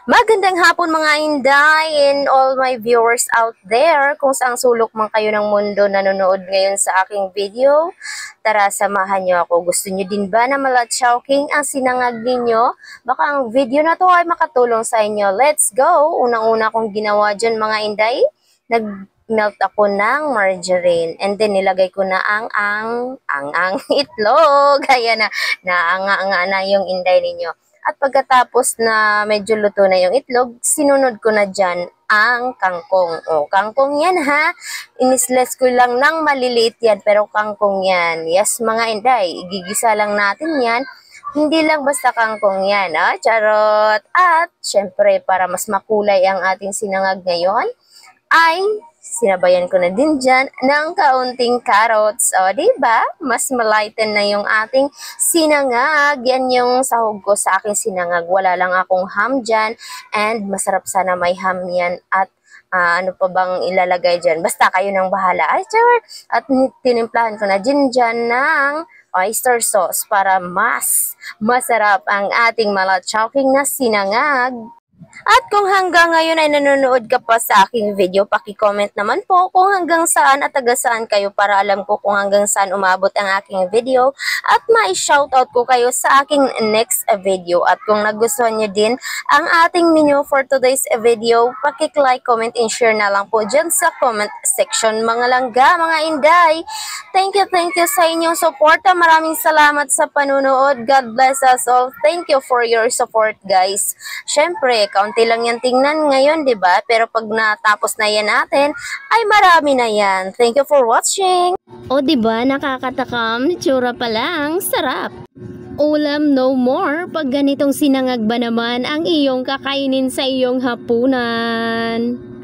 Magandang hapon mga Inday and all my viewers out there kung saang sulok man kayo ng mundo nanonood ngayon sa aking video. Tara, samahan niyo ako. Gusto niyo din ba na malatsyawking ang sinangag ninyo? Baka ang video na to ay makatulong sa inyo. Let's go! Unang-una kong ginawa dyan mga Inday, nag-melt ako ng margarine and then nilagay ko na ang itlog. Ayan na, naanga-anga na yung Inday ninyo. At pagkatapos na medyo luto na yung itlog, sinunod ko na dyan ang kangkong. O, kangkong yan ha. Inisles ko lang ng maliliit yan, pero kangkong yan. Yes mga Inday, igigisa lang natin yan. Hindi lang basta kangkong yan. Charot! At syempre, para mas makulay ang ating sinangag ngayon, ay sinabayan ko na din dyan ng kaunting carrots. O, diba? Mas malighten na yung ating sinangag. Yan yung sahog ko sa aking sinangag. Wala lang akong ham dyan. And masarap sana may ham yan. At ano pa bang ilalagay dyan? Basta kayo nang bahala. Ay, charot! At tinimplahan ko na din dyan ng oyster sauce para mas masarap ang ating malatsyawking na sinangag. At kung hanggang ngayon ay nanonood ka pa sa aking video, paki-comment naman po kung hanggang saan at taga saan kayo para alam ko kung hanggang saan umabot ang aking video at ma-shoutout ko kayo sa aking next video. At kung nagustuhan nyo din ang ating menu for today's video, paki-like, comment, and share na lang po dyan sa comment section mga langga, mga Inday. Thank you sa inyong suporta. Maraming salamat sa panunood. God bless us all. Thank you for your support, guys. Syempre, kaunti lang yan tingnan ngayon, 'di ba? Pero pag natapos na yan natin, ay marami na yan. Thank you for watching. O 'di ba, nakakatakam, tsura pa lang, sarap. Ulam no more pag ganitong sinangag ba naman ang iyong kakainin sa iyong hapunan.